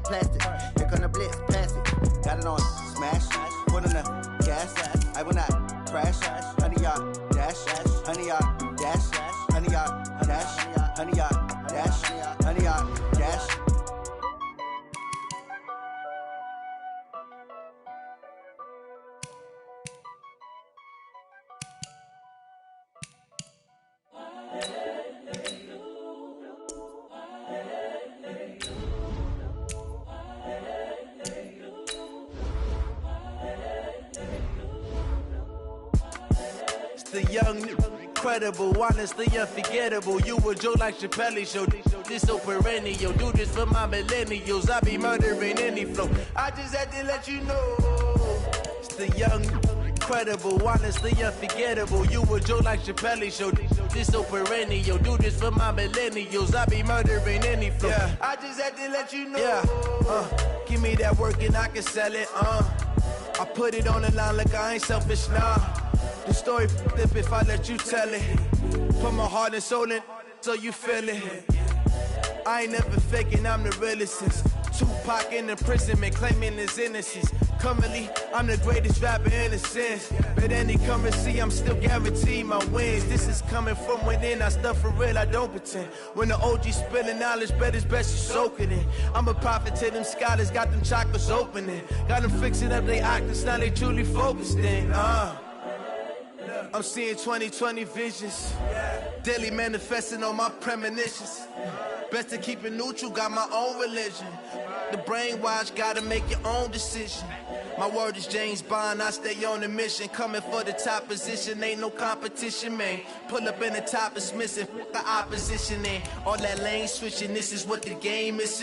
plastic. Here come the blitz, pass it. Got it on smash, put on the gas. I will not crash. 100-yard dash, 100-yard dash, 100-yard dash, 100-yard dash, 100-yard dash. The young, incredible, honestly unforgettable. You a Joe like Chappelle show. This so perennial. Do this for my millennials. I be murdering any flow. I just had to let you know. It's the young, incredible, honestly unforgettable. You a Joe like Chappelle show. This so perennial. Do this for my millennials. I be murdering any flow. Yeah. I just had to let you know. Yeah. Give me that work and I can sell it. I put it on the line like I ain't selfish, nah. The story flip if I let you tell it. Put my heart and soul in so you feel it. I ain't never faking, I'm the realest since Tupac in imprisonment, claiming his innocence. Currently, I'm the greatest rapper in a sense. But any currency, I'm still guaranteed my wins. This is coming from within, I stuff for real, I don't pretend. When the OG spilling knowledge, bet it's best you soak it in. I'm a prophet to them scholars, got them chakras opening. Got them fixing up they octaves, now they truly focused in. I'm seeing 2020 visions, daily manifesting on my premonitions. Best to keep it neutral, got my own religion. The brainwash, gotta make your own decision. My word is James Bond, I stay on the mission. Coming for the top position, ain't no competition, man. Pull up in the top is missing, fuck the opposition, and all that lane switching, this is what the game is.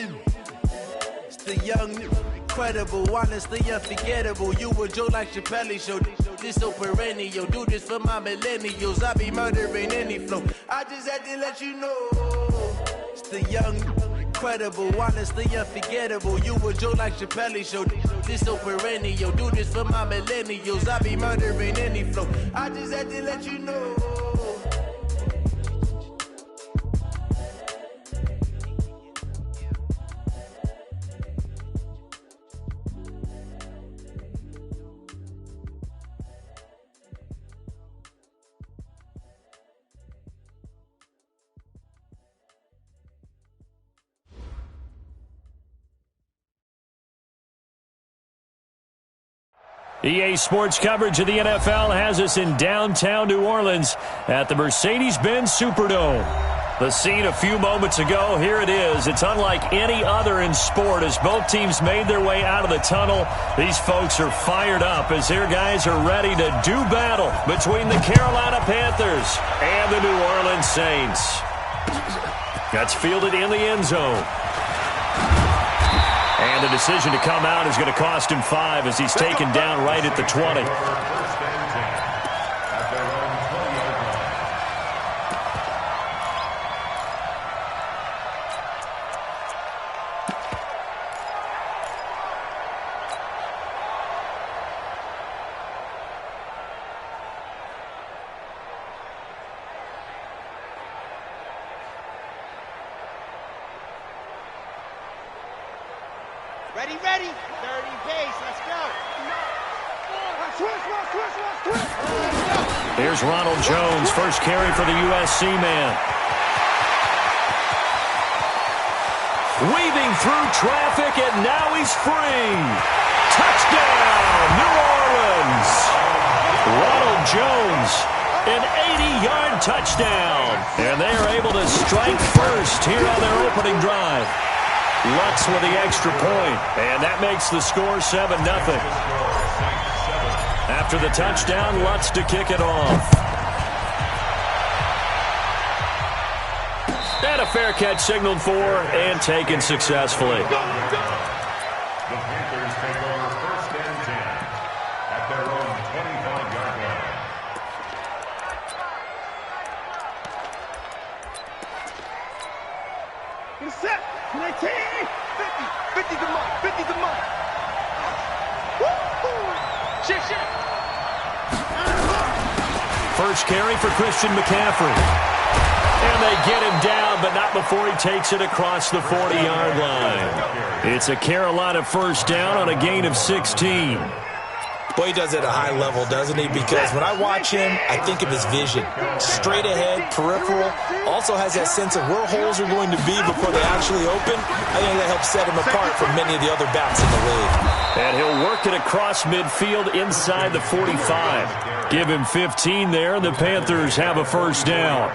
It's the young, incredible, honestly unforgettable. You a Joe like Chappelle show. This so perennial. Do this for my millennials. I be murdering any flow. I just had to let you know. It's the young, incredible, honestly unforgettable. You a Joe like Chappelle show. This so perennial. Do this for my millennials. I be murdering any flow. I just had to let you know. EA Sports coverage of the NFL has us in downtown New Orleans at the Mercedes-Benz Superdome. The scene a few moments ago, here it is. It's unlike any other in sport as both teams made their way out of the tunnel. These folks are fired up as their guys are ready to do battle between the Carolina Panthers and the New Orleans Saints. That's fielded in the end zone. And the decision to come out is going to cost him 5 as he's taken down right at the 20. Ready. 30 pace. Let's go. Here's Ronald Jones, first carry for the USC man. Weaving through traffic, and now he's free. Touchdown, New Orleans. Ronald Jones, an 80-yard touchdown. And they are able to strike first here on their opening drive. Lutz with the extra point, and that makes the score 7-0. After the touchdown, Lutz to kick it off. And a fair catch signaled for and taken successfully. The Panthers take over 1st and 10 at their own 25-yard line. Get set. 19, 50 the mark, 50 the mark. Shit. First carry for Christian McCaffrey. And they get him down, but not before he takes it across the 40-yard line. It's a Carolina first down on a gain of 16. Well, he does it at a high level, doesn't he? Because when I watch him, I think of his vision. Straight ahead, peripheral, also has that sense of where holes are going to be before they actually open. I think that helps set him apart from many of the other backs in the league. And he'll work it across midfield inside the 45. Give him 15 there, and the Panthers have a first down.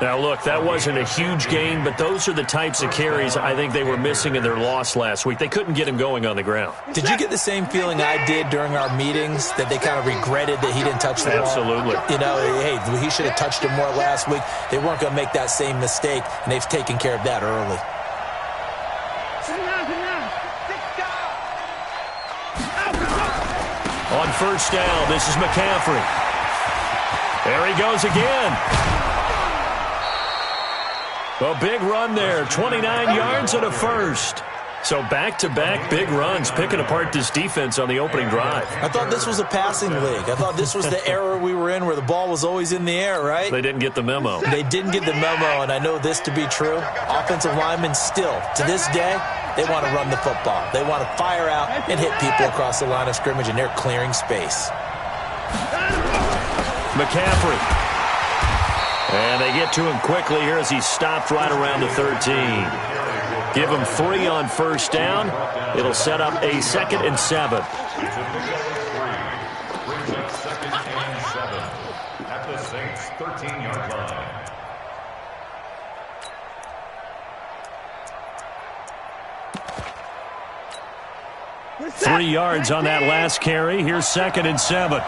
Now, look, that wasn't a huge gain, but those are the types of carries I think they were missing in their loss last week. They couldn't get him going on the ground. Did you get the same feeling I did during our meetings, that they kind of regretted that he didn't touch the ball? Absolutely. You know, hey, he should have touched him more last week. They weren't going to make that same mistake, and they've taken care of that early. On first down, this is McCaffrey. There he goes again. A big run there, 29 yards and a first. So back-to-back big runs, picking apart this defense on the opening drive. I thought this was a passing league. I thought this was the era we were in where the ball was always in the air, right? They didn't get the memo. They didn't get the memo, and I know this to be true. Offensive linemen still, to this day, they want to run the football. They want to fire out and hit people across the line of scrimmage, and they're clearing space. McCaffrey. And they get to him quickly here as he stopped right around the 13. Give him 3 on first down. It'll set up a 2nd and 7. Brings up 2nd and 7 at the Saints' 13-yard line. 3 yards on that last carry. Here's 2nd and 7.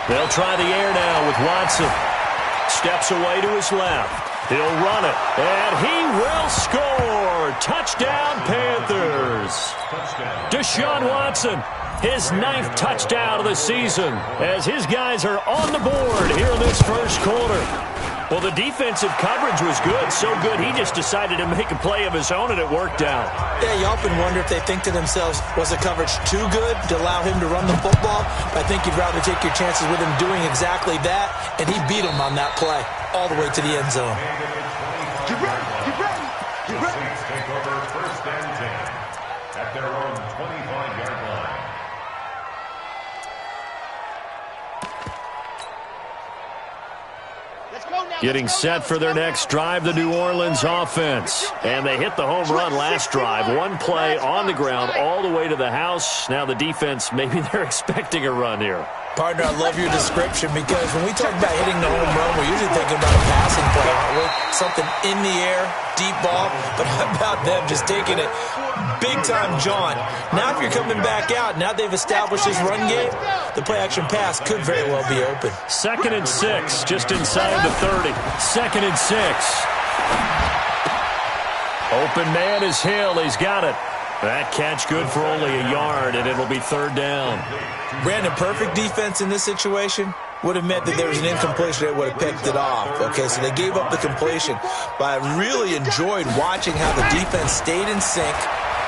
They'll try the air now with Watson. Steps away to his left. He'll run it, and he will score. Touchdown, Panthers. Deshaun Watson, his 9th touchdown of the season, as his guys are on the board here in this first quarter. Well, the defensive coverage was good, so good he just decided to make a play of his own, and it worked out. Yeah, you often wonder if they think to themselves, was the coverage too good to allow him to run the football? But I think you'd rather take your chances with him doing exactly that, and he beat him on that play all the way to the end zone. Get ready. The Saints take over 1st and 10 at their own 25-yard line. Getting set for their next drive, the New Orleans offense. And they hit the home run last drive. One play on the ground all the way to the house. Now the defense, maybe they're expecting a run here. Partner, I love your description, because when we talk about hitting the home run, we're usually thinking about a passing play, aren't we? Something in the air, deep ball. But how about them just taking it big-time jaunt? Now if you're coming back out, now they've established this run game, the play-action pass could very well be open. 2nd and 6, just inside the 30. 2nd and 6. Open man is Hill. He's got it. That catch good for only a yard, and it'll be 3rd down. Brandon, perfect defense in this situation would have meant that there was an incompletion that would have picked it off. Okay, so they gave up the completion. But I really enjoyed watching how the defense stayed in sync,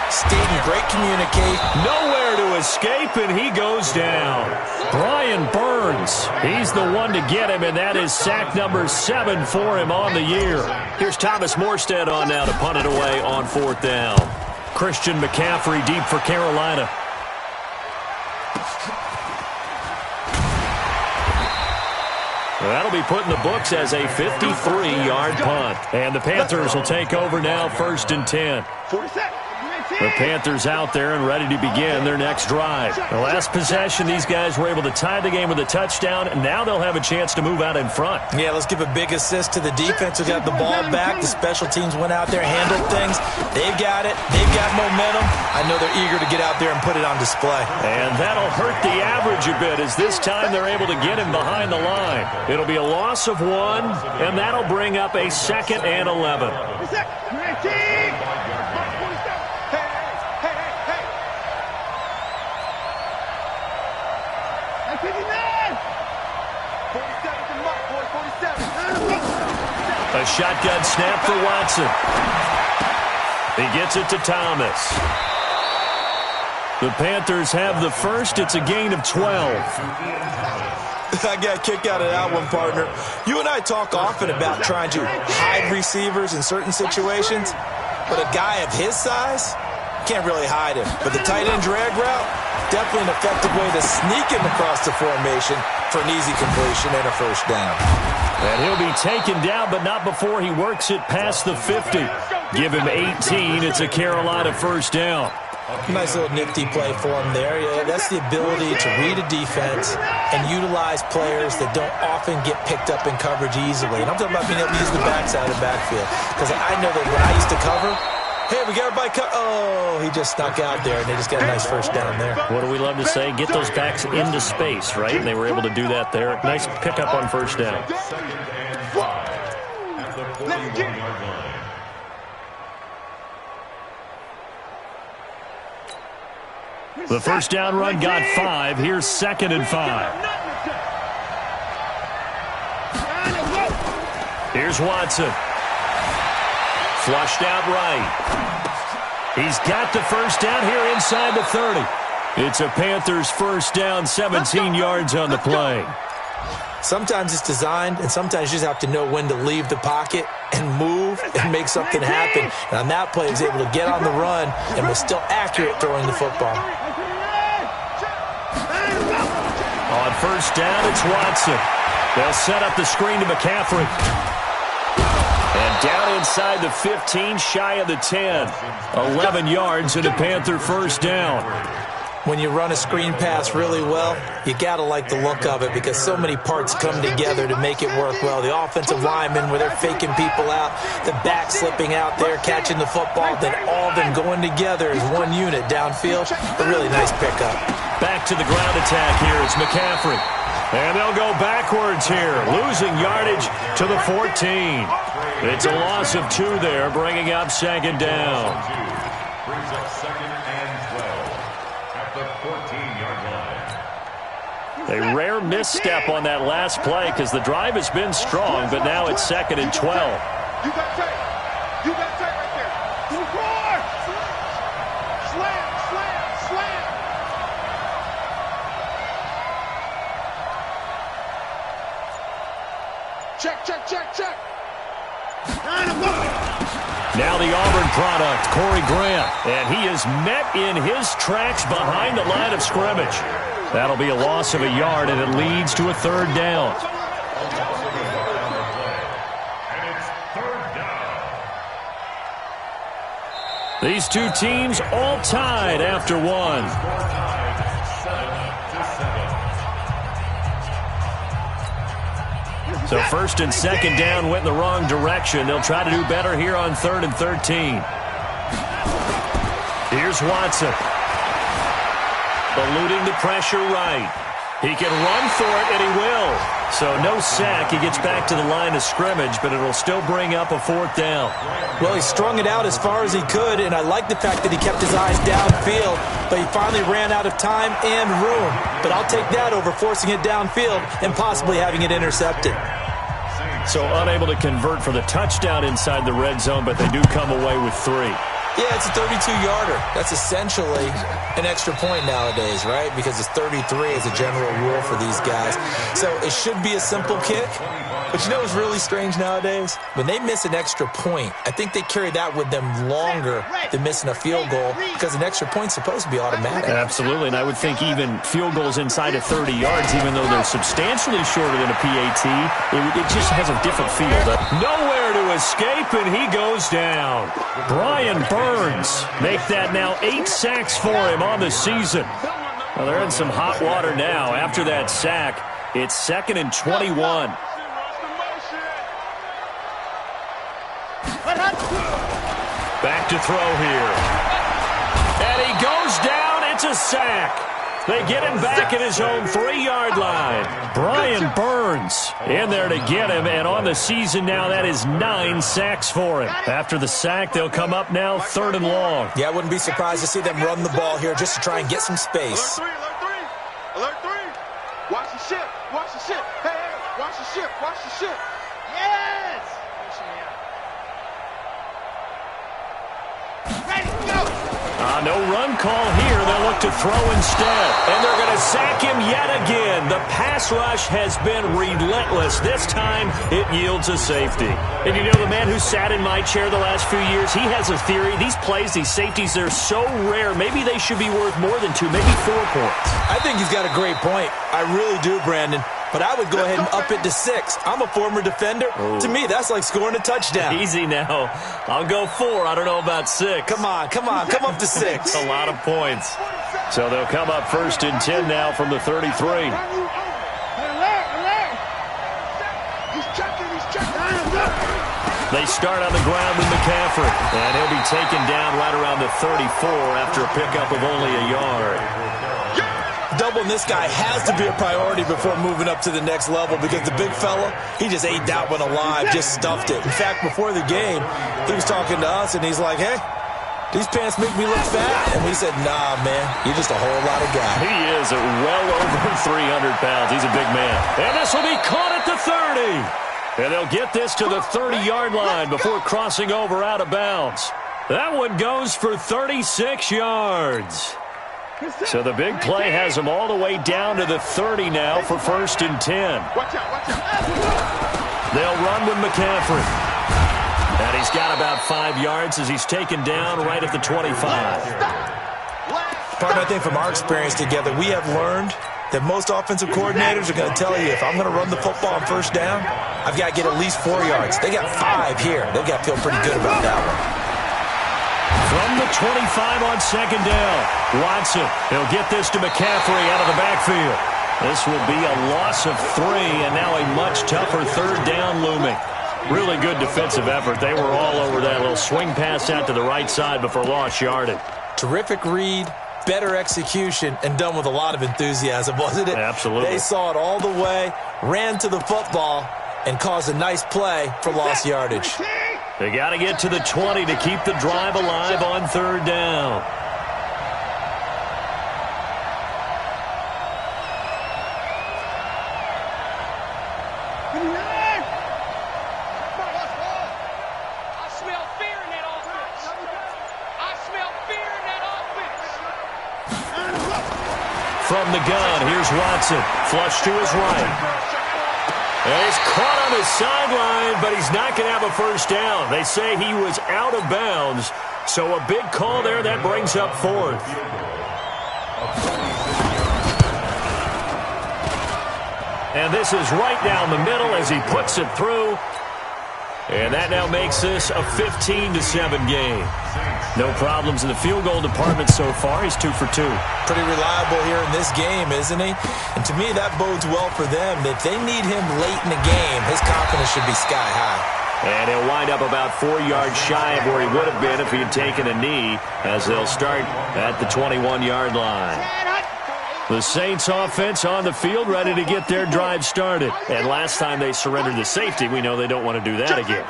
stayed in great communication. Nowhere to escape, and he goes down. Brian Burns, he's the one to get him, and that is sack number 7 for him on the year. Here's Thomas Morstead on now to punt it away on 4th down. Christian McCaffrey deep for Carolina. That'll be put in the books as a 53-yard punt. And the Panthers will take over now, 1st and 10. 47. The Panthers out there and ready to begin their next drive. The last possession, these guys were able to tie the game with a touchdown, and now they'll have a chance to move out in front. Yeah, let's give a big assist to the defense who got the ball back. The special teams went out there, handled things. They've got it. They've got momentum. I know they're eager to get out there and put it on display. And that'll hurt the average a bit, as this time they're able to get him behind the line. It'll be a loss of 1, and that'll bring up a 2nd and 11. A shotgun snap for Watson. He gets it to Thomas. The Panthers have the first. It's a gain of 12. I got a kick out of that one, partner. You and I talk often about trying to hide receivers in certain situations, but a guy of his size can't really hide him. But the tight end drag route, definitely an effective way to sneak him across the formation for an easy completion and a first down. And he'll be taken down, but not before he works it past the 50. Give him 18. It's a Carolina first down. Nice little nifty play for him there. Yeah, that's the ability to read a defense and utilize players that don't often get picked up in coverage easily. And I'm talking about being able to use the backside of the backfield. Because I know that when I used to cover, hey, we got everybody oh, he just snuck out there, and they just got a nice first down there. What do we love to say? Get those backs into space, right? And they were able to do that there. Nice pickup on first down. Second and 5 at the 41-yard line. The first down run got 5. Here's 2nd and 5. Here's Watson. Flushed out right. He's got the first down here inside the 30. It's a Panthers first down, 17 yards on the play. Sometimes it's designed, and sometimes you just have to know when to leave the pocket and move and make something happen. And on that play, he was able to get on the run and was still accurate throwing the football. On first down, it's Watson. They'll set up the screen to McCaffrey. And down inside the 15, shy of the 10. 11 yards and a Panther first down. When you run a screen pass really well, you got to like the look of it because so many parts come together to make it work well. The offensive linemen, where they're faking people out, the back slipping out there, catching the football, then all of them going together as one unit downfield. A really nice pickup. Back to the ground attack here. It's McCaffrey. And they'll go backwards here, losing yardage to the 14. It's a loss of 2 there, bringing up 2nd down. Brings up 2nd and 12 at the 14-yard line. A rare misstep on that last play because the drive has been strong, but now it's 2nd and 12. You got tape. You got tape right there. Slam, slam, slam. Check, check, check, check. Now the Auburn product, Corey Grant, and he is met in his tracks behind the line of scrimmage. That'll be a loss of a yard, and it leads to a 3rd down. And it's 3rd down. These two teams all tied after one. So 1st and 2nd down went in the wrong direction. They'll try to do better here on 3rd and 13. Here's Watson. Eluding the pressure right. He can run for it, and he will. So no sack. He gets back to the line of scrimmage, but it'll still bring up a 4th down. Well, he strung it out as far as he could, and I like the fact that he kept his eyes downfield, but he finally ran out of time and room. But I'll take that over forcing it downfield and possibly having it intercepted. So unable to convert for the touchdown inside the red zone, but they do come away with 3. Yeah, it's a 32-yarder. That's essentially an extra point nowadays, right? Because it's 33 as a general rule for these guys. So it should be a simple kick. But you know what's really strange nowadays? When they miss an extra point, I think they carry that with them longer than missing a field goal because an extra point's supposed to be automatic. Absolutely, and I would think even field goals inside of 30 yards, even though they're substantially shorter than a PAT, it just has a different feel. Nowhere to escape, and he goes down. Brian Burns make that now 8 sacks for him on the season. Well, they're in some hot water now. After that sack, it's 2nd and 21. Back to throw here. And he goes down. It's a sack. They get him back at his own 3-yard line. Brian Burns in there to get him. And on the season now, that is 9 sacks for him. After the sack, they'll come up now 3rd and long. Yeah, I wouldn't be surprised to see them run the ball here just to try and get some space. Alert 3, alert 3. Alert 3. Watch the ship, watch the ship. Hey, hey, watch the ship, watch the ship. Yes! No run call here. They'll look to throw instead. And they're going to sack him yet again. The pass rush has been relentless. This time, it yields a safety. And you know, the man who sat in my chair the last few years, he has a theory. These plays, these safeties, they're so rare. Maybe they should be worth more than 2, maybe 4 points. I think he's got a great point. I really do, Brandon. But I would go ahead and up it to 6. I'm a former defender. Oh. To me, that's like scoring a touchdown. Easy now. I'll go 4. I don't know about 6. Come on. Come up to 6. That's a lot of points. So they'll come up 1st and 10 now from the 33. They start on the ground with McCaffrey. And he'll be taken down right around the 34 after a pickup of only a yard. Doubling this guy has to be a priority before moving up to the next level because the big fella, he just ate that one alive, just stuffed it. In fact, before the game, he was talking to us, and he's like, hey, these pants make me look fat. And we said, nah, man, you're just a whole lot of guy. He is well over 300 pounds. He's a big man. And this will be caught at the 30. And they'll get this to the 30-yard line before crossing over out of bounds. That one goes for 36 yards. So the big play has him all the way down to the 30 now for 1st and 10. Watch out. They'll run with McCaffrey. And he's got about 5 yards as he's taken down right at the 25. Partner, I think from our experience together, we have learned that most offensive coordinators are going to tell you, if I'm going to run the football on 1st down, I've got to get at least 4 yards. They got 5 here. They've got to feel pretty good about that one. From the 25 on 2nd down, Watson. He'll get this to McCaffrey out of the backfield. This will be a loss of 3, and now a much tougher 3rd down looming. Really good defensive effort. They were all over that little swing pass out to the right side before lost yardage. Terrific read, better execution, and done with a lot of enthusiasm, wasn't it? Absolutely. They saw it all the way, ran to the football, and caused a nice play for lost yardage. They got to get to the 20 to keep the drive alive on 3rd down. From the gun, here's Watson. Flush to his right. And he's caught on his sideline, but he's not going to have a 1st down. They say he was out of bounds, so a big call there. That brings up 4th. And this is right down the middle as he puts it through. And that now makes this a 15-7 game. No problems in the field goal department so far. He's 2 for 2. Pretty reliable here in this game, isn't he? And to me, that bodes well for them. If they need him late in the game, his confidence should be sky high. And he'll wind up about 4 yards shy of where he would have been if he had taken a knee, as they'll start at the 21-yard line. The Saints offense on the field, ready to get their drive started. And last time they surrendered the safety, we know they don't want to do that again.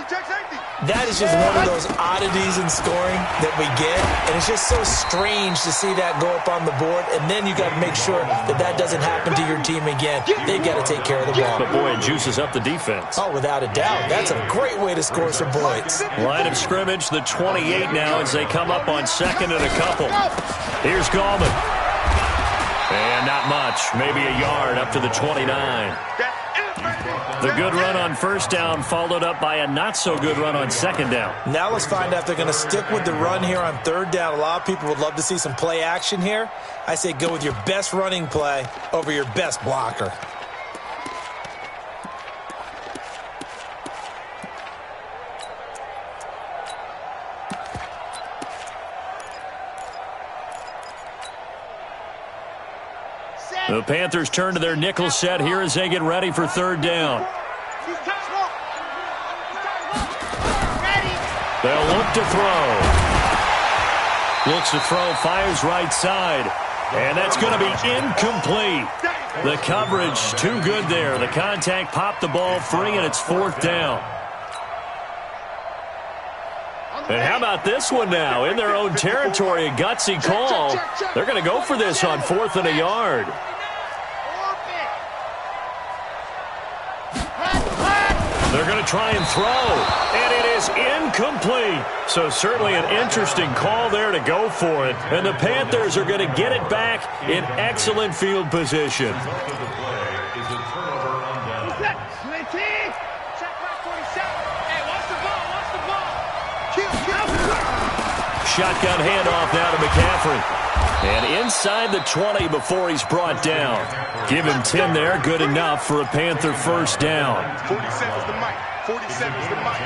That is just one of those oddities in scoring that we get, and it's just so strange to see that go up on the board, and then you got to make sure that that doesn't happen to your team again. They've got to take care of the ball. But boy, it juices up the defense. Oh, without a doubt. That's a great way to score some points. Line of scrimmage, the 28 now as they come up on 2nd and a couple. Here's Gallman. And not much, maybe a yard up to the 29. The good run on 1st down followed up by a not-so-good run on 2nd down. Now let's find out if they're going to stick with the run here on 3rd down. A lot of people would love to see some play action here. I say go with your best running play over your best blocker. The Panthers turn to their nickel set here as they get ready for 3rd down. They'll look to throw. Looks to throw, fires right side. And that's going to be incomplete. The coverage too good there. The contact popped the ball free, and it's 4th down. And how about this one now? In their own territory, a gutsy call. They're going to go for this on 4th and a yard. They're going going to try and throw, and it is incomplete. So certainly an interesting call there to go for it. And the Panthers are going to get it back in excellent field position. Shotgun handoff now to McCaffrey. And inside the 20 before he's brought down. Give him 10 there, good enough for a Panther first down. 47's the mic. 47's the mic.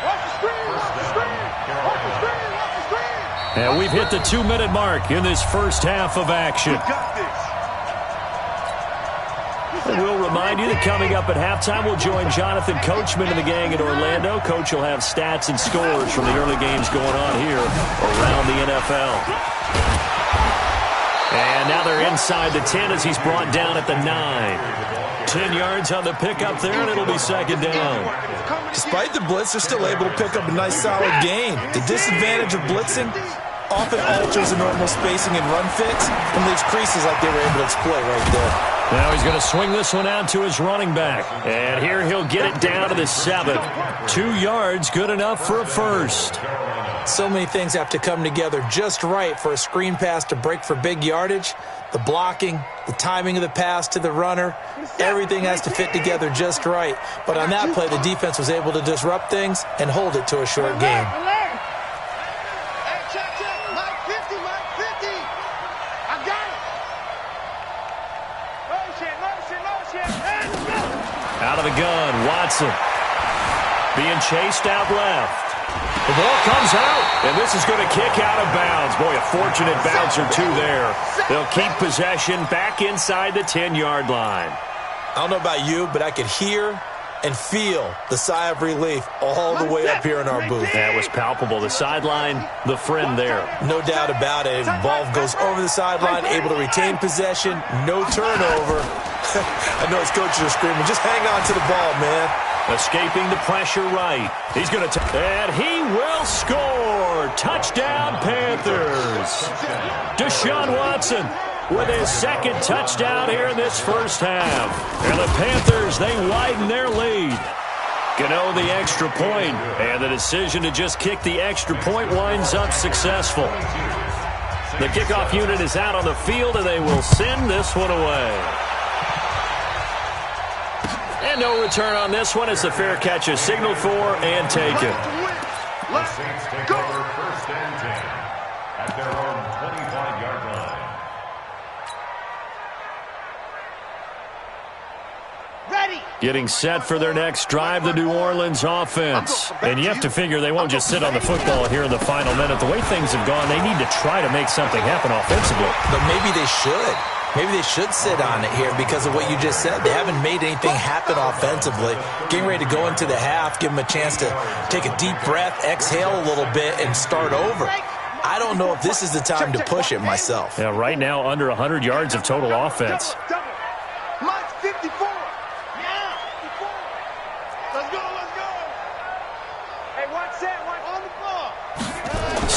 Watch the screen, watch the screen. Watch the screen, watch the screen. And we've hit the 2-minute mark in this first half of action. We got this. We'll remind you that coming up at halftime, we'll join Jonathan Coachman and the gang in Orlando. Coach will have stats and scores from the early games going on here around the NFL. And now they're inside the 10 as he's brought down at the 9. 10 yards on the pickup there, and it'll be second down. Despite the blitz, they're still able to pick up a nice, solid gain. The disadvantage of blitzing often alters the normal spacing and run fits and leaves creases like they were able to exploit right there. Now he's going to swing this one out to his running back. And here he'll get it down to the 7. 2 yards, good enough for a first. So many things have to come together just right for a screen pass to break for big yardage. The blocking, the timing of the pass to the runner, everything has to fit together just right. But on that play, the defense was able to disrupt things and hold it to a short game. Out of the gun, Watson. Being chased out left. The ball comes out, and this is going to kick out of bounds. Boy, a fortunate bounce or two there. They'll keep possession back inside the 10-yard line. I don't know about you, but I could hear and feel the sigh of relief all the way up here in our booth. That was palpable. The sideline, the friend there. No doubt about it. Ball goes over the sideline, able to retain possession, no turnover. I know his coaches are screaming, just hang on to the ball, man. Escaping the pressure right. He's going to and he will score. Touchdown, Panthers. Deshaun Watson with his second touchdown here in this first half. And the Panthers, they widen their lead. Gano the extra point, and the decision to just kick the extra point winds up successful. The kickoff unit is out on the field, and they will send this one away. And no return on this one as the fair catch is signaled for and taken. The Saints take over first and 10 at their own 25-yard line. Getting set for their next drive, the New Orleans offense. And you have to figure they won't just sit on the football here in the final minute. The way things have gone, they need to try to make something happen offensively. But maybe they should. Maybe they should sit on it here because of what you just said. They haven't made anything happen offensively. Getting ready to go into the half, give them a chance to take a deep breath, exhale a little bit, and start over. I don't know if this is the time to push it myself. Yeah, right now under 100 yards of total offense. Mine's 54. Yeah. 54. Let's go, let's go. Hey, one set, one on the floor.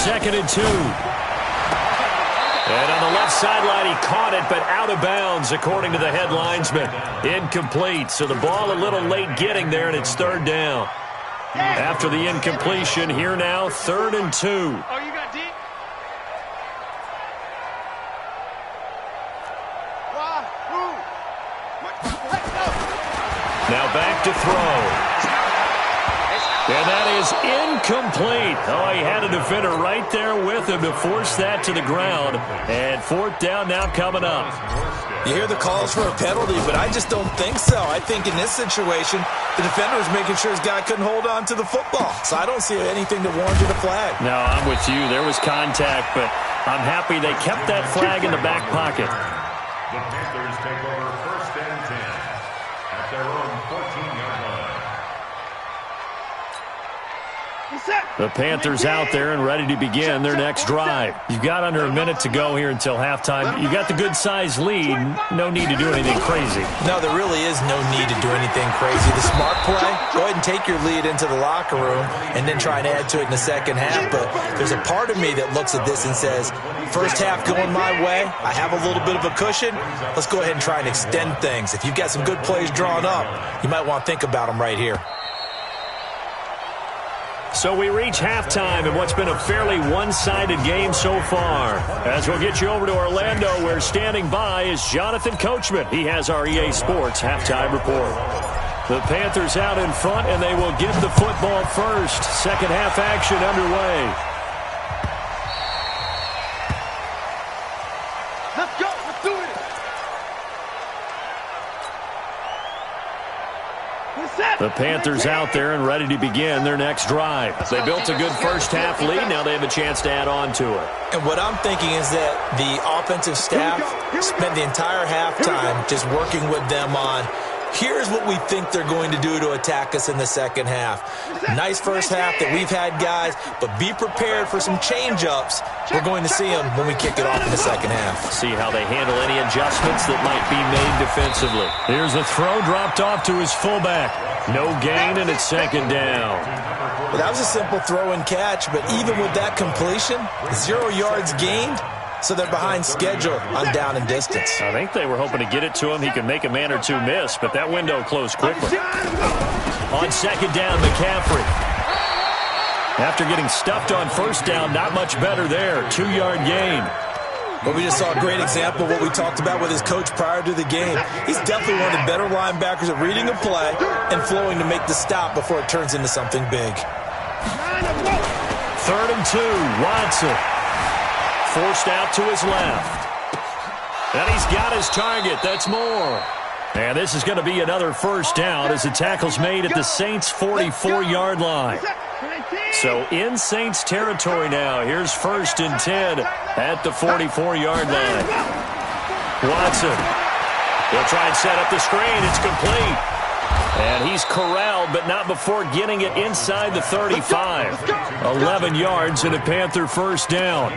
2nd and 2. And on the left sideline, he caught it, but out of bounds, according to the head linesman. Incomplete, so the ball a little late getting there, and it's third down. After the incompletion, here now, 3rd and 2. Oh, you got deep? Now back to throw. And that is incomplete. Oh, he had a defender right there with him to force that to the ground. And 4th down now coming up. You hear the calls for a penalty, but I just don't think so. I think in this situation, the defender was making sure his guy couldn't hold on to the football. So I don't see anything that warranted a flag. No, I'm with you. There was contact, but I'm happy they kept that flag in the back pocket. The Panthers take over first and 10 at their own 14-yard line. The Panthers out there and ready to begin their next drive. You've got under a minute to go here until halftime. You've got the good-sized lead. No need to do anything crazy. No, there really is no need to do anything crazy. The smart play, go ahead and take your lead into the locker room and then try and add to it in the second half. But there's a part of me that looks at this and says, first half going my way, I have a little bit of a cushion. Let's go ahead and try and extend things. If you've got some good plays drawn up, you might want to think about them right here. So we reach halftime in what's been a fairly one-sided game so far. As we'll get you over to Orlando, where standing by is Jonathan Coachman. He has our EA Sports halftime report. The Panthers out in front, and they will get the football first. Second half action underway. Let's go. Let's do it. The Panthers out there and ready to begin their next drive. They built a good first half lead. Now they have a chance to add on to it. And what I'm thinking is that the offensive staff spent the entire halftime just working with them on, here's what we think they're going to do to attack us in the second half. Nice first half that we've had, guys, but be prepared for some change-ups. We're going to see them when we kick it off in the second half. See how they handle any adjustments that might be made defensively. Here's a throw dropped off to his fullback. No gain, and it's second down. Well, that was a simple throw and catch, but even with that completion, 0 yards gained. So they're behind schedule on down and distance. I think they were hoping to get it to him. He could make a man or two miss, but that window closed quickly. On second down, McCaffrey. After getting stuffed on first down, not much better there. 2-yard gain. But we just saw a great example of what we talked about with his coach prior to the game. He's definitely one of the better linebackers at reading a play and flowing to make the stop before it turns into something big. 3rd and 2, Watson. Forced out to his left. And he's got his target. That's more. And this is going to be another first down as the tackle's made at the Saints' 44-yard line. So in Saints territory now. Here's 1st and 10 at the 44-yard line. Watson. He'll try and set up the screen. It's complete. And he's corralled, but not before getting it inside the 35. 11 yards and a Panther first down.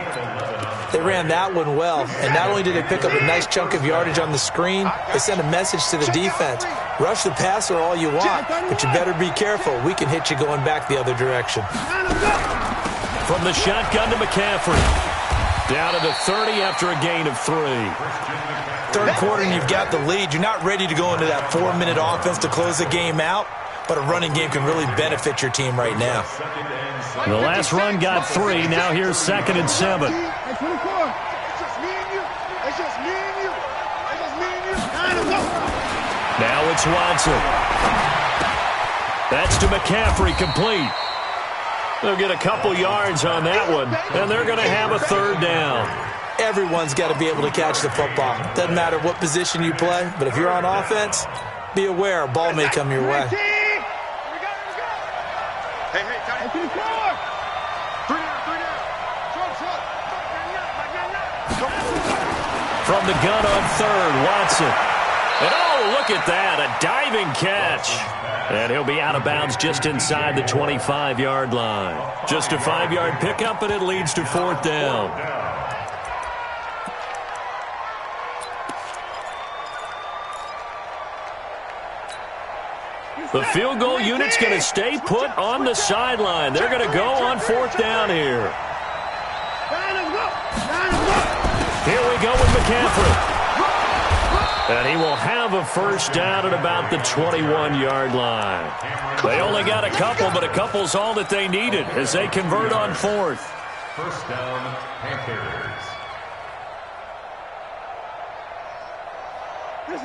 They ran that one well, and not only did they pick up a nice chunk of yardage on the screen, they sent a message to the defense. Rush the passer all you want, but you better be careful. We can hit you going back the other direction. From the shotgun to McCaffrey. Down to the 30 after a gain of 3. Third quarter and you've got the lead. You're not ready to go into that 4-minute offense to close the game out, but a running game can really benefit your team right now. The last run got 3. Now here's 2nd and 7. Now it's Watson. That's to McCaffrey, complete. They'll get a couple yards on that one, and they're going to have a 3rd down. Everyone's got to be able to catch the football. Doesn't matter what position you play, but if you're on offense, be aware a ball may come your way. From the gun on 3rd, Watson. And oh, look at that, a diving catch. And he'll be out of bounds just inside the 25-yard line. Just a 5-yard pickup, and it leads to 4th down. The field goal unit's going to stay put on the sideline. They're going to go on 4th down here. Here we go with McCaffrey. And he will have a first down at about the 21-yard line. They only got a couple, but a couple's all that they needed as they convert on 4th. First down, Panthers.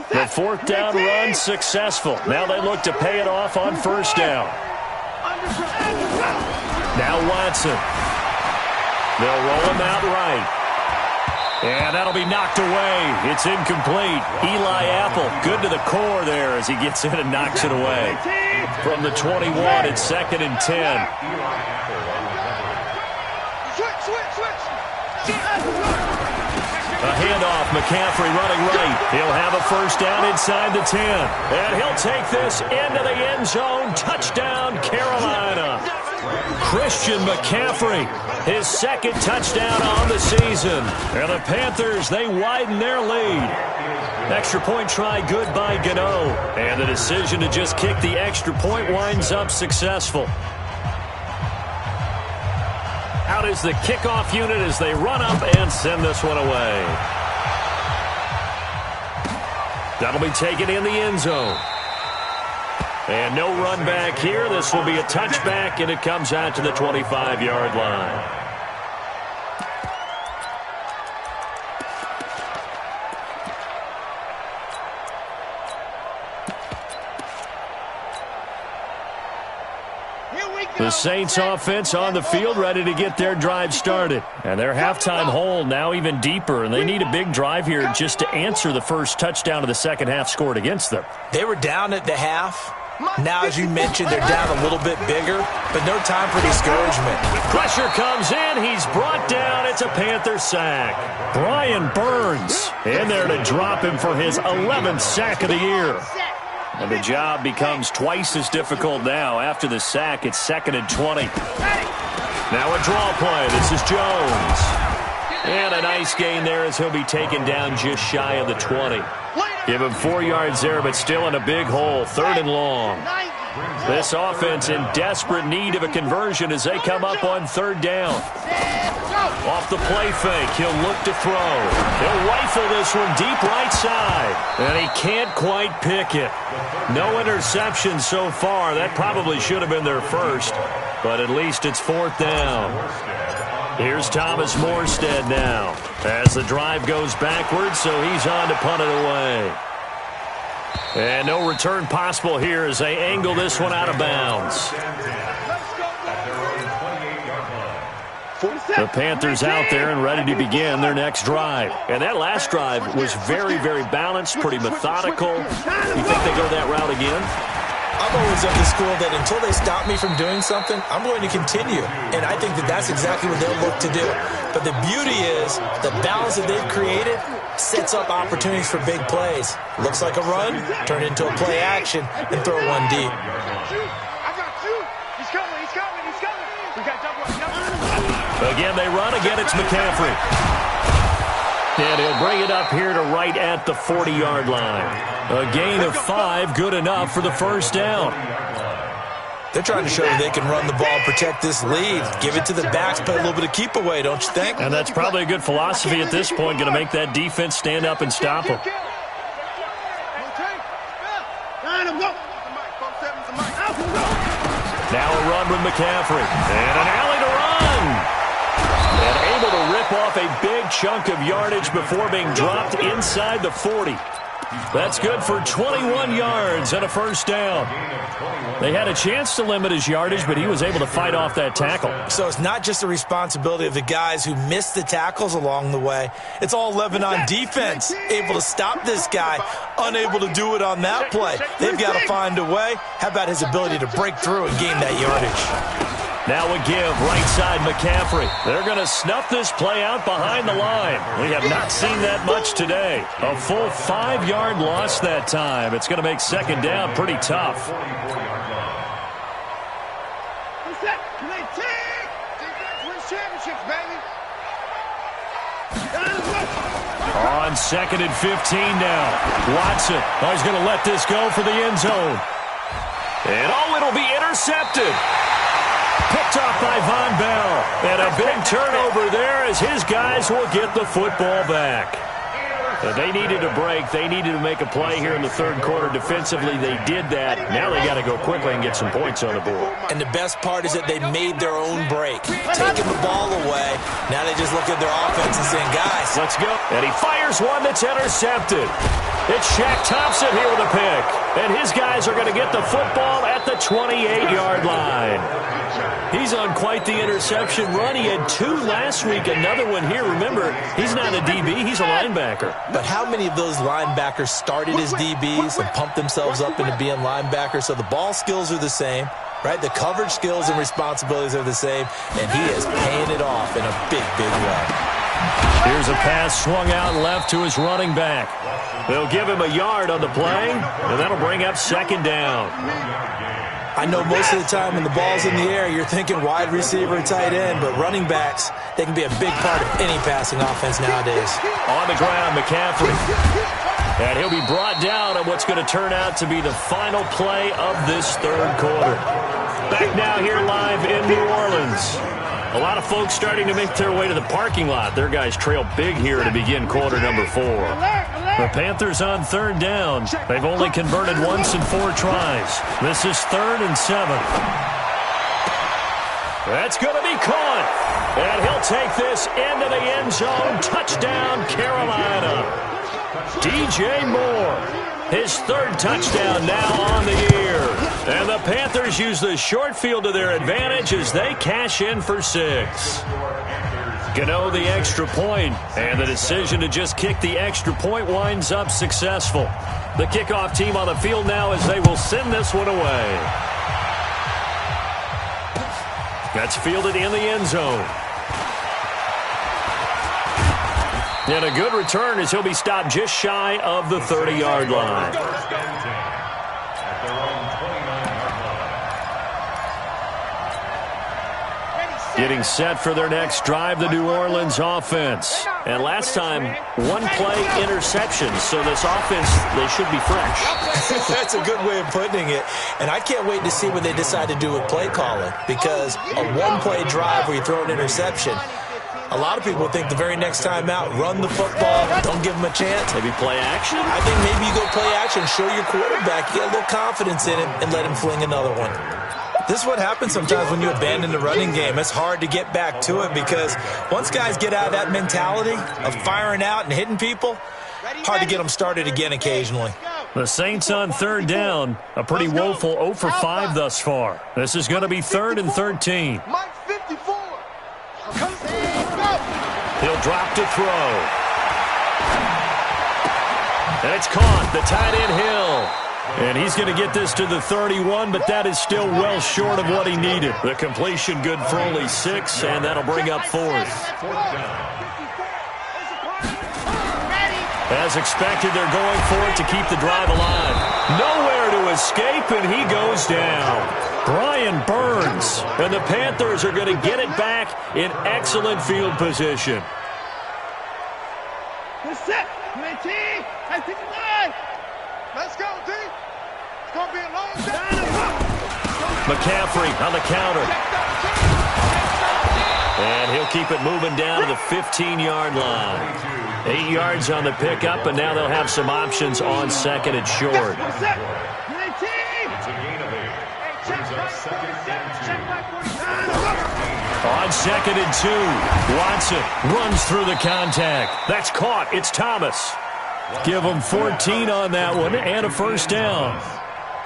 The 4th down run successful. Now they look to pay it off on 1st down. Now Watson. They'll roll him out right. And that'll be knocked away. It's incomplete. Eli Apple, good to the core there as he gets in and knocks it away. From the 21, it's 2nd and 10. A handoff, McCaffrey running right. He'll have a first down inside the 10. And he'll take this into the end zone. Touchdown, Carolina. Christian McCaffrey, his 2nd touchdown on the season. And the Panthers, they widen their lead. Extra point try good by Gano. And the decision to just kick the extra point winds up successful. Out is the kickoff unit as they run up and send this one away. That'll be taken in the end zone. And no run back here. This will be a touchback, and it comes out to the 25-yard line. The Saints offense on the field, ready to get their drive started. And their halftime hole now even deeper, and they need a big drive here just to answer the first touchdown of the second half scored against them. They were down at the half. Now, as you mentioned, they're down a little bit bigger, but no time for discouragement. Pressure comes in. He's brought down. It's a Panther sack. Brian Burns in there to drop him for his 11th sack of the year. And the job becomes twice as difficult now. After the sack, it's 2nd and 20. Now a draw play. This is Jones. And a nice gain there as he'll be taken down just shy of the 20. Give him 4 yards there, but still in a big hole. 3rd and long. This offense in desperate need of a conversion as they come up on 3rd down. Off the play fake, he'll look to throw. He'll rifle this one deep right side. And he can't quite pick it. No interception so far. That probably should have been their first. But at least it's 4th down. Here's Thomas Morstead now. As the drive goes backwards, so he's on to punt it away. And no return possible here as they angle this one out of bounds. The Panthers out there and ready to begin their next drive. And that last drive was very, very balanced, pretty methodical. You think they go that route again? I'm always of the school that until they stop me from doing something, I'm going to continue. And I think that that's exactly what they'll look to do. But the beauty is the balance that they've created sets up opportunities for big plays. Looks like a run, turn into a play action, and throw one deep. I got you. He's coming. We got double. Again, they run. Again, it's McCaffrey. And he'll bring it up here to right at the 40-yard line. A gain of 5, good enough for the first down. They're trying to show that they can run the ball, protect this lead. Give it to the backs, play a little bit of keep away, don't you think? And that's probably a good philosophy at this point, going to make that defense stand up and stop them. Now a run with McCaffrey. And an alley to run. And able to rip off a big chunk of yardage before being dropped inside the 40. That's good for 21 yards and a first down. They had a chance to limit his yardage, but he was able to fight off that tackle. So it's not just the responsibility of the guys who missed the tackles along the way. It's all 11 on defense, able to stop this guy, unable to do it on that play. They've got to find a way. How about his ability to break through and gain that yardage? Now a give, right side McCaffrey. They're going to snuff this play out behind the line. We have not seen that much today. A full 5-yard loss that time. It's going to make second down pretty tough. On 2nd and 15 now. Watson. Oh, he's going to let this go for the end zone. And it'll be intercepted. Picked off by Von Bell. And a big turnover there as his guys will get the football back. They needed a break. They needed to make a play here in the third quarter. Defensively, they did that. Now they got to go quickly and get some points on the board. And the best part is that they made their own break, taking the ball away. Now they just look at their offense and saying, guys, let's go. And he fires one that's intercepted. It's Shaq Thompson here with a pick. And his guys are going to get the football at the 28-yard line. He's on quite the interception run. He had 2 last week, another one here. Remember, he's not a DB, he's a linebacker. But how many of those linebackers started as DBs and pumped themselves up into being linebackers? So the ball skills are the same, right? The coverage skills and responsibilities are the same, and he is paying it off in a big, big way. Here's a pass swung out left to his running back. They'll give him a yard on the play, and that'll bring up second down. I know most of the time when the ball's in the air, you're thinking wide receiver, tight end, but running backs, they can be a big part of any passing offense nowadays. On the ground, McCaffrey. And he'll be brought down on what's going to turn out to be the final play of this third quarter. Back now here live in New Orleans. A lot of folks starting to make their way to the parking lot. Their guys trail big here to begin quarter number 4. The Panthers on 3rd down. They've only converted once in 4 tries. This is 3rd and 7. That's going to be caught. And he'll take this into the end zone. Touchdown, Carolina. DJ Moore, his 3rd touchdown now on the year. And the Panthers use the short field to their advantage as they cash in for 6. Gano the extra point, and the decision to just kick the extra point winds up successful. The kickoff team on the field now as they will send this one away. That's fielded in the end zone. And a good return as he'll be stopped just shy of the 30-yard line. Getting set for their next drive, the New Orleans offense. And last time, 1-play interception. So this offense, they should be fresh. That's a good way of putting it. And I can't wait to see what they decide to do with play calling. Because a 1-play drive where you throw an interception, a lot of people think the very next time out, run the football, don't give them a chance. Maybe play action? I think maybe you go play action, show your quarterback, you get a little confidence in him, and let him fling another one. This is what happens sometimes when you abandon the running game. It's hard to get back to it because once guys get out of that mentality of firing out and hitting people, hard to get them started again occasionally. The Saints on 3rd down. A pretty woeful 0 for 5 thus far. This is going to be 3rd and 13. Mike 54. He'll drop to throw. And it's caught. The tight end Hill. And he's going to get this to the 31, but that is still well short of what he needed. The completion good for only 6, and that'll bring up 4th. As expected, they're going for it to keep the drive alive. Nowhere to escape, and he goes down. Brian Burns, and the Panthers are going to get it back in excellent field position. Let's go, D. It's going to be a long day. McCaffrey on the counter. And he'll keep it moving down to the 15-yard line. 8 yards on the pickup, and now they'll have some options on 2nd and short. It's a gain of 8. Brings up 2nd and 2. On 2nd and 2, Watson runs through the contact. That's caught. It's Thomas. Give him 14 on that one and a 1st down.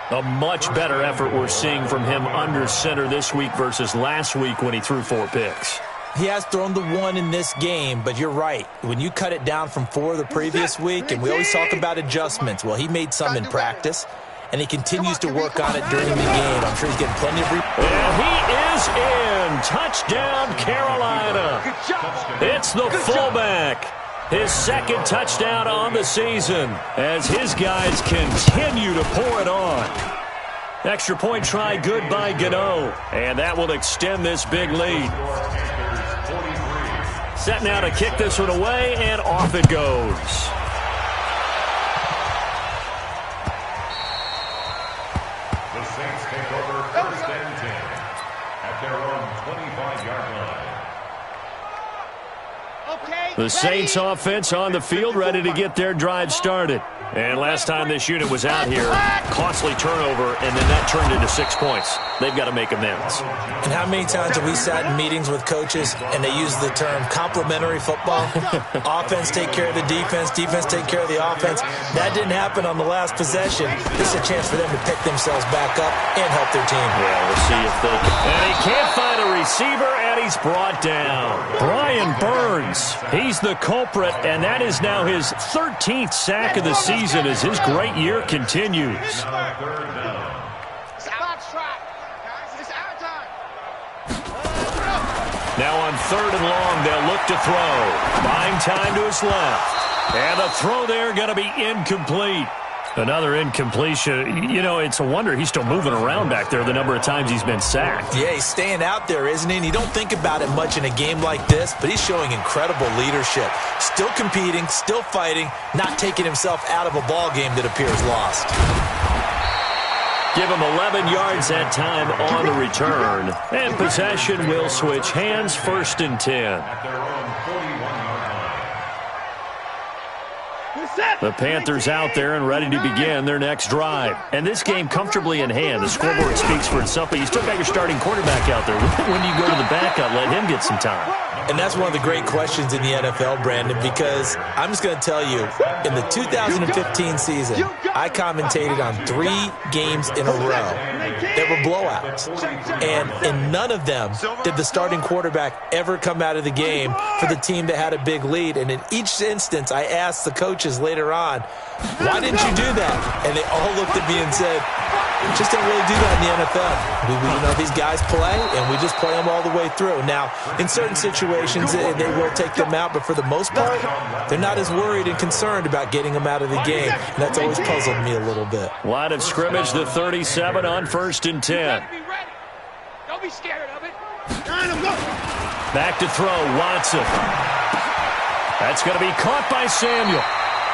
A much better effort we're seeing from him under center this week versus last week when he threw 4 picks. He has thrown the 1 in this game, but you're right. When you cut it down from 4 the previous week, and we always talk about adjustments, well, he made some in practice, and he continues to work on it during the game. I'm sure he's getting plenty of And he is in. Touchdown, Carolina. It's the fullback. His 2nd touchdown on the season as his guys continue to pour it on. Extra point try good by Gano, and that will extend this big lead. Set now to kick this one away, and off it goes. The Saints take over 1st and 10 at their own 25-yard line. The Saints offense on the field, ready to get their drive started. And last time this unit was out here, costly turnover, and then that turned into 6 points. They've got to make amends. And how many times have we sat in meetings with coaches and they use the term complementary football? Offense take care of the defense, defense take care of the offense. That didn't happen on the last possession. This is a chance for them to pick themselves back up and help their team. Yeah, we'll see if they can. And he can't find a receiver, and he's brought down. Brian Burns, he's the culprit, and that is now his 13th sack of the season as his great year continues. Now on 3rd and long, they'll look to throw. Buying time to his left. And the throw there going to be incomplete. Another incompletion. You know, it's a wonder he's still moving around back there the number of times he's been sacked. Yeah, he's staying out there, isn't he? And you don't think about it much in a game like this, but he's showing incredible leadership. Still competing, still fighting, not taking himself out of a ball game that appears lost. Give him 11 yards that time on the return. And possession will switch hands, 1st and 10. At their own 41-yard The Panthers out there and ready to begin their next drive. And this game comfortably in hand. The scoreboard speaks for itself, but you still got your starting quarterback out there. When do you go to the backup, let him get some time? And that's one of the great questions in the NFL, Brandon, because I'm just going to tell you, in the 2015 season, I commentated on 3 games in a row that were blowouts. And in none of them did the starting quarterback ever come out of the game for the team that had a big lead. And in each instance, I asked the coaches later on, why didn't you do that? And they all looked at me and said, we just don't really do that in the NFL. These guys play, and we just play them all the way through. Now, in certain situations, they will take them out, but for the most part, they're not as worried and concerned about getting them out of the game. And that's always puzzled me a little bit. Line of scrimmage, the 37 on 1st and 10. Don't be scared of it. Back to throw, Watson. That's going to be caught by Samuel.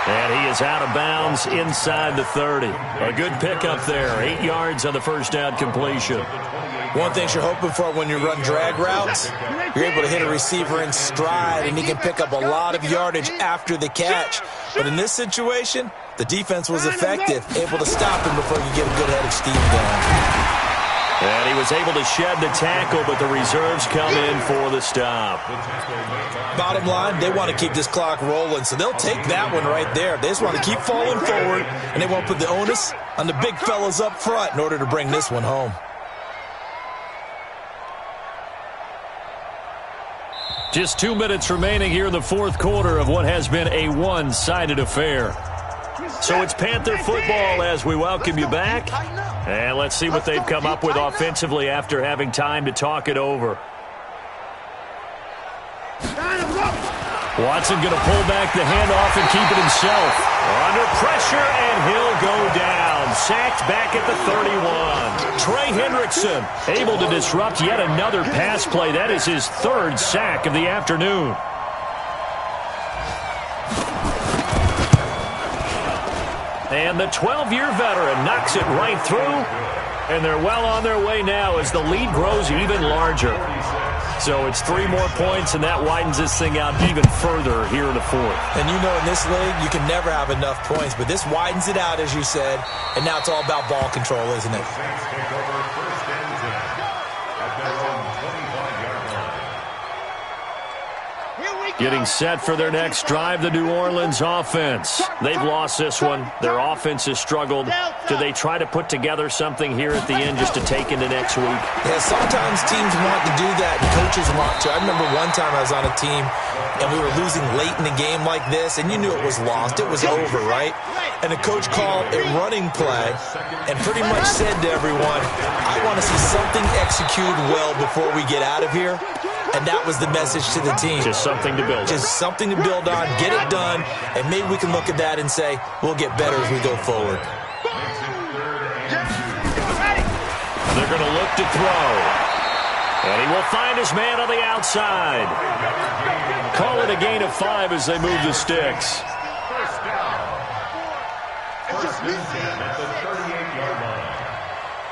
And he is out of bounds inside the 30. A good pickup there. 8 yards on the first down completion. One thing you're hoping for when you run drag routes, you're able to hit a receiver in stride, and he can pick up a lot of yardage after the catch. But in this situation, the defense was effective, able to stop him before you get a good head of steam going. And he was able to shed the tackle, but the reserves come in for the stop. Bottom line, they want to keep this clock rolling, so they'll take that one right there. They just want to keep falling forward, and they won't put the onus on the big fellas up front in order to bring this one home. Just 2 minutes remaining here in the fourth quarter of what has been a one-sided affair. So it's Panther football as we welcome you back. And let's see what they've come up with offensively after having time to talk it over. Watson going to pull back the handoff and keep it himself. Under pressure, and he'll go down. Sacked back at the 31. Trey Hendrickson able to disrupt yet another pass play. That is his 3rd sack of the afternoon. And the 12-year veteran knocks it right through. And they're well on their way now as the lead grows even larger. So it's 3 more points, and that widens this thing out even further here in the 4th. And in this league, you can never have enough points. But this widens it out, as you said. And now it's all about ball control, isn't it? Getting set for their next drive, the New Orleans offense. They've lost this one. Their offense has struggled. Do they try to put together something here at the end just to take into next week? Yeah, sometimes teams want to do that, and coaches want to. I remember one time I was on a team, and we were losing late in the game like this, and you knew it was lost. It was over, right? And the coach called a running play and pretty much said to everyone, I want to see something executed well before we get out of here. And that was the message to the team. Just something to build on. Just something to build on, get it done, and maybe we can look at that and say, we'll get better as we go forward. They're going to look to throw. And he will find his man on the outside. Call it a gain of 5 as they move the sticks. First down. First and 10 at the 38-yard line.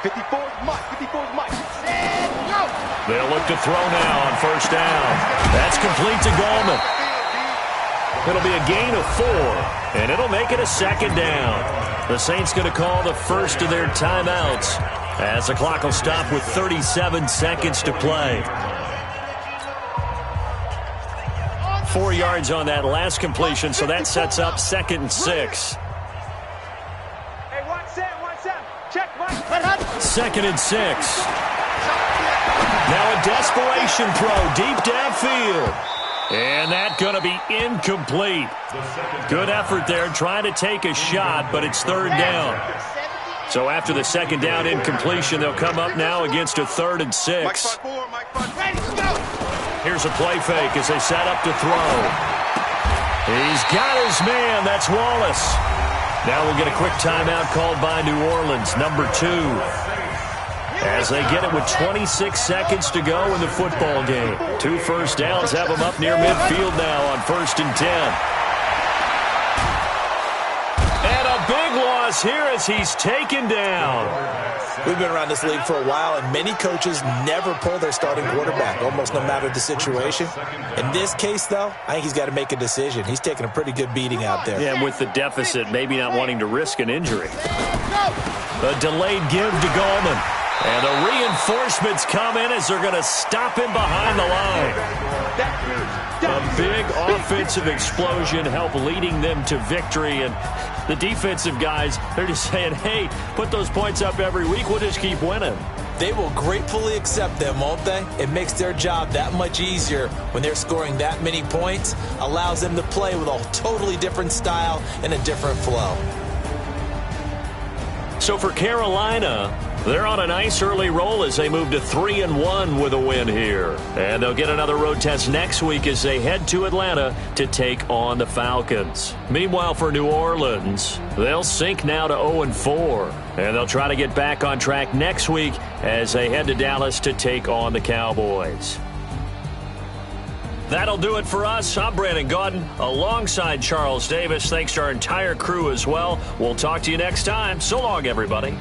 54's Mike. 54's Mike. And go! They'll look to throw now on first down. That's complete to Gallman. It'll be a gain of 4, and it'll make it a 2nd down. The Saints going to call the first of their timeouts as the clock will stop with 37 seconds to play. 4 yards on that last completion, so that sets up 2nd and 6. Hey, 1 set. Check, Mike. 2nd and 6. Now a desperation throw deep downfield. And that's going to be incomplete. Good effort there trying to take a shot, but it's 3rd down. So after the 2nd down incompletion, they'll come up now against a 3rd and 6. Here's a play fake as they set up to throw. He's got his man. That's Wallace. Now we'll get a quick timeout called by New Orleans, number 2. As they get it with 26 seconds to go in the football game. 2 first downs have them up near midfield now on 1st and 10. And a big loss across here as he's taken down. We've been around this league for a while, and many coaches never pull their starting quarterback, almost no matter the situation. In this case, though, I think he's got to make a decision. He's taking a pretty good beating out there. Yeah, and with the deficit, maybe not wanting to risk an injury. A delayed give to Goldman. And the reinforcements come in as they're going to stop him behind the line. A big offensive explosion helped leading them to victory. And the defensive guys, they're just saying, hey, put those points up every week. We'll just keep winning. They will gratefully accept them, won't they? It makes their job that much easier when they're scoring that many points. Allows them to play with a totally different style and a different flow. So for Carolina, they're on a nice early roll as they move to 3-1 with a win here. And they'll get another road test next week as they head to Atlanta to take on the Falcons. Meanwhile, for New Orleans, they'll sink now to 0-4. And they'll try to get back on track next week as they head to Dallas to take on the Cowboys. That'll do it for us. I'm Brandon Gaudin alongside Charles Davis. Thanks to our entire crew as well. We'll talk to you next time. So long, everybody.